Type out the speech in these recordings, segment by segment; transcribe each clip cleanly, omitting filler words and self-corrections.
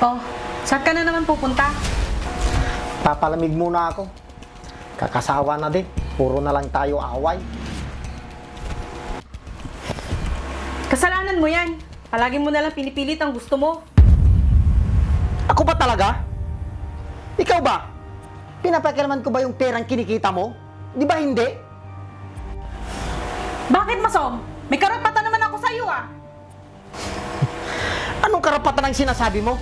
Oh, saan ka na naman pupunta? Papalamig muna ako. Kakasawa na din. Puro na lang tayo away. Kasalanan mo yan. Palagi mo na lang pinipilit ang gusto mo. Ako ba talaga? Ikaw ba? Pinapakialaman ko ba yung perang kinikita mo? Di ba hindi? Bakit, Masom? May karapatan naman ako sa iyo, ah. Anong karapatan ang sinasabi mo?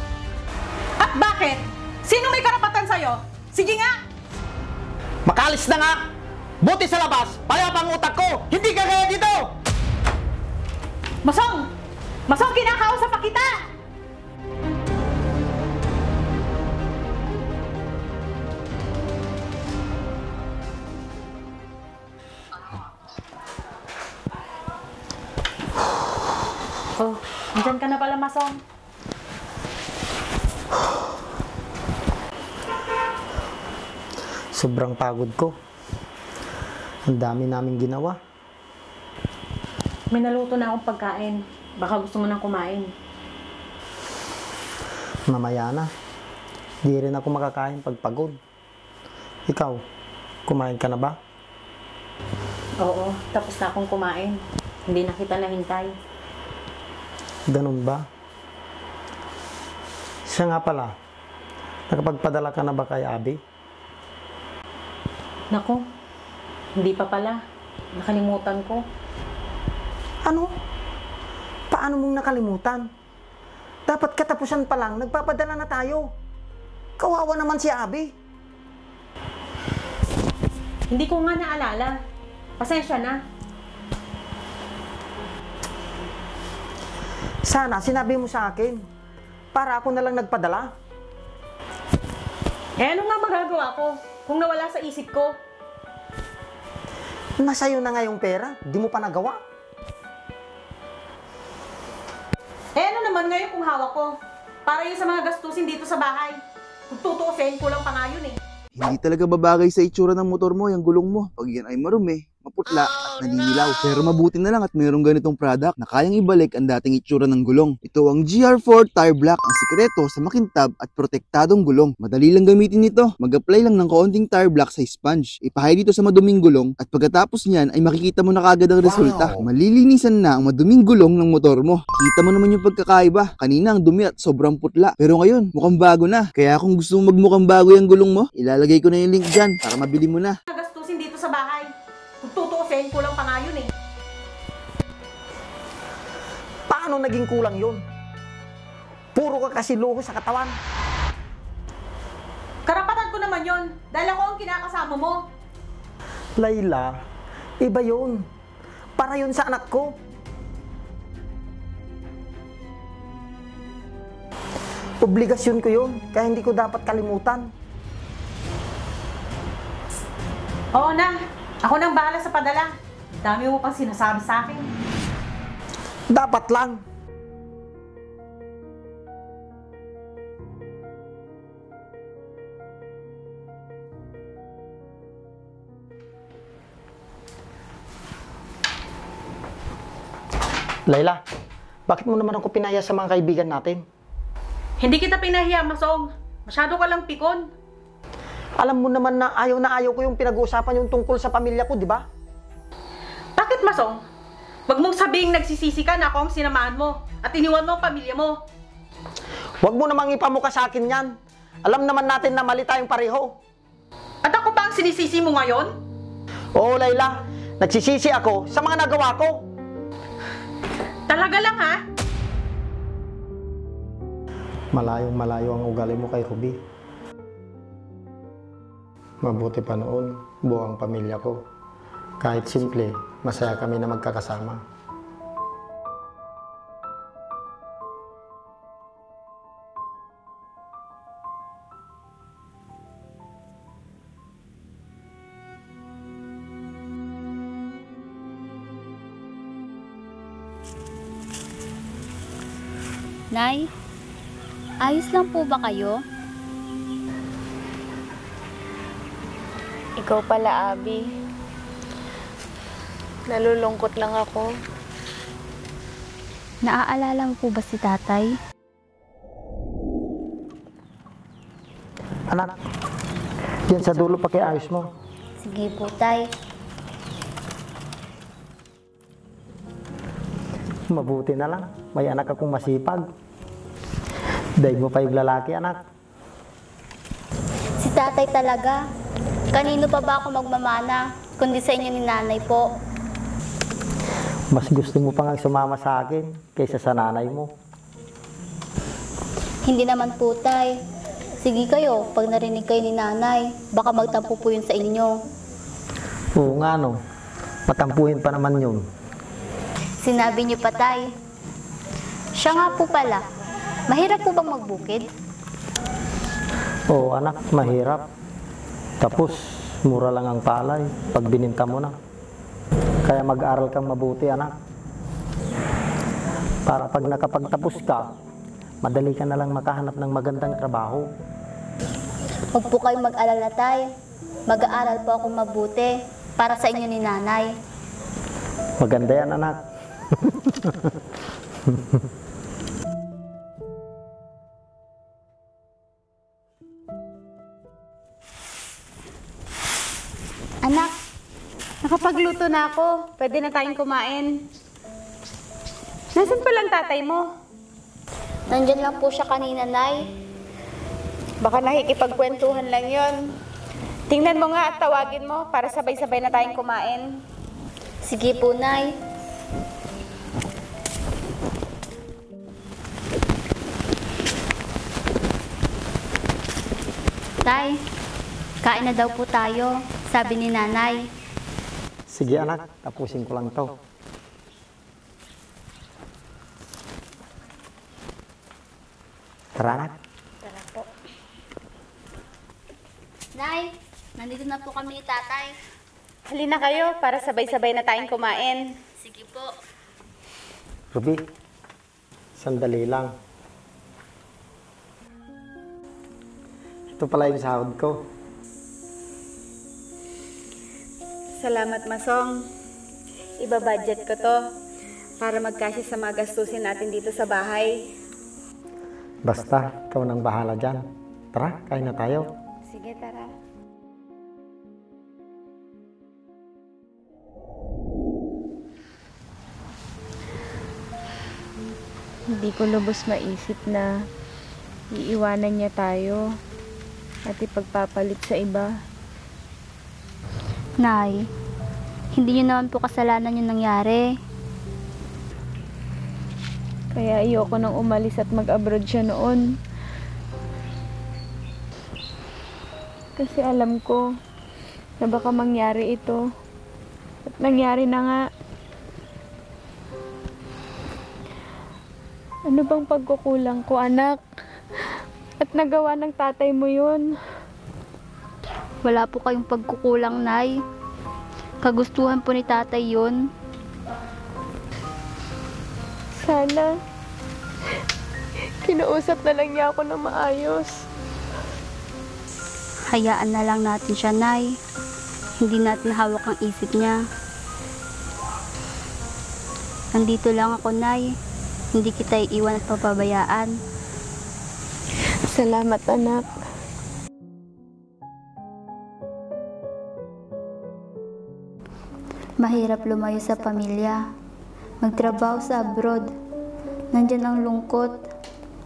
At bakit? Sino may karapatan sa'yo? Sige nga! Makalis na nga! Buti sa labas, payapang utak ko! Hindi ka kaya dito! Masong! Masong, kinakausap pa kita! Oh, andyan ka na pala, Masong. Sobrang pagod ko. Ang dami naming ginawa. May naluto na akong pagkain. Baka gusto mo nang kumain. Mamaya na. Di rin ako makakain pag pagod. Ikaw, kumain ka na ba? Oo, tapos na akong kumain. Hindi na kita nahintay. Ganun ba? Siya nga pala, nakapagpadala ka na ba kay Abby? Naku, hindi pa pala. Nakalimutan ko. Ano? Paano mong nakalimutan? Dapat katapusan pa lang, nagpapadala na tayo. Kawawa naman si Abby. Hindi ko nga naalala. Pasensya na. Sana sinabi mo sa akin, para ako na lang nagpadala. Eh, ano nga magagawa ko kung nawala sa isip ko? Nasa'yo na nga yung pera, di mo pa nagawa. Eh, ano naman ngayon kung hawak ko? Para yun sa mga gastusin dito sa bahay. Kung tutuusin, kulang pa nga yun eh. Hindi talaga babagay sa itsura ng motor mo, yung gulong mo. Pag yan ay marumi, maputla at naninilaw. Pero mabuti na lang at mayroong ganitong product na kayang ibalik ang dating itsura ng gulong. Ito ang GR4 Tire Black, ang sikreto sa makintab at protektadong gulong. Madali lang gamitin ito. Mag-apply lang ng kaunting tire black sa sponge. Ipahay dito sa maduming gulong at pagkatapos niyan ay makikita mo na kagad ang resulta. Malilinisan na ang maduming gulong ng motor mo. Kita mo naman yung pagkakaiba. Kanina ang dumi at sobrang putla. Pero ngayon, mukhang bago na. Kaya kung gusto mo magmukhang bago yung gulong mo, ilalagay ko na yung link dyan para mabili mo na. Gastusin dito sa bahay. Kung tutuusin, kulang pa nga yun eh. Paano naging kulang yun? Puro ka kasi luho sa katawan. Karapatan ko naman yun. Dahil ako ang kinakasama mo. Layla, iba yun. Para yun sa anak ko. Obligasyon ko yun, kaya hindi ko dapat kalimutan. Oo na. Ako nang bahala sa padala. Dami mo pang sinasabi sa akin. Dapat lang. Layla, bakit mo naman ako pinaya sa mga kaibigan natin? Hindi kita pinahiya, Masong. Masyado ka lang pikon. Alam mo naman na ayaw ko yung pinag-uusapan yung tungkol sa pamilya ko, di ba? Bakit, Masong? Huwag mong sabihing nagsisisi ka na ako ang sinamahan mo at iniwan mo ang pamilya mo. Huwag mo namang ipamuka sa akin yan. Alam naman natin na mali tayong pareho. At ako pa ang sinisisi mo ngayon? Oo, Layla. Nagsisisi ako sa mga nagawa ko. Talaga lang, ha? Malayong malayo ang ugali mo kay Ruby. Mabuti pa noon, buo ang pamilya ko. Kahit simple, masaya kami na magkakasama. Nay, ayos lang po ba kayo? Ikaw pala, Abby. Nalulungkot lang ako. Naaalala mo po ba si tatay? Anak, yan sa dulo pakiayos mo. Sige po, tay. Mabuti na lang, may anak akong masipag. Daig mo pa yung lalaki, anak. Si tatay talaga. Kanino pa ba ako magmamana, kundi sa inyo ni nanay po? Mas gusto mo pang sumama sa akin kaysa sa nanay mo. Hindi naman po, tay. Sige kayo, pag narinig kayo ni nanay, baka magtampo po yun sa inyo. Oo nga no, patampuhin pa naman yun. Sinabi niyo pa, tay. Siya nga po pala, mahirap po bang magbukid? Oo anak, mahirap. Tapos, mura lang ang palay pag bininta mo na. Kaya mag-aral kang mabuti, anak. Para pag nakapagtapos ka, madali ka na lang makahanap ng magandang trabaho. Huwag po kayong mag-alala, tay. Mag-aaral po akong mabuti para sa inyo ni nanay. Maganda yan, anak. Anak, Nakapagluto na ako. Pwede na tayong kumain. Nasaan pa lang tatay mo? nandyan lang po siya kanina, nay. Baka nakikipagkwentuhan lang yon. Tingnan mo nga at tawagin mo para sabay-sabay na tayong kumain. Sige po, nay. Tay, kain na daw po tayo, sabi ni nanay. Sige anak, tapusin ko lang to. Tara anak. Tara po. Nay, nandito na po kami ni tatay. Halina kayo para sabay-sabay na tayong kumain. Sige po. Ruby, sandali lang. Ito pala yung sahod ko. Salamat, Masong. Iba-budget ko to para magkasya sa mga gastusin natin dito sa bahay. Basta, ikaw nang bahala dyan. Tara, kain na tayo. Sige, tara. Hindi ko lubos maisip na iiwanan niya tayo at ipagpapalit sa iba. Nay, hindi niyo naman po kasalanan yung nangyari. Kaya ayoko nang umalis at mag-abroad siya noon. Kasi alam ko na baka mangyari ito. At nangyari na nga. Ano bang pagkukulang ko, anak? At nagawa ng tatay mo yun. Wala po kayong pagkukulang, nay. Kagustuhan po ni tatay yun. Sana kinuusap na lang niya ako ng maayos. Hayaan na lang natin siya, nay. Hindi natin hawak ang isip niya. Nandito lang ako, nay. Hindi kita iiwan at papabayaan. Salamat, anak. Mahirap lumayo sa pamilya. Magtrabaho sa abroad. Nandyan ang lungkot,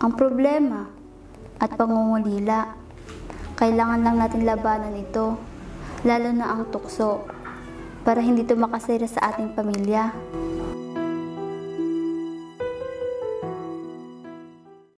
ang problema, at pangungulila. Kailangan lang natin labanan ito, lalo na ang tukso, para hindi ito makasira sa ating pamilya.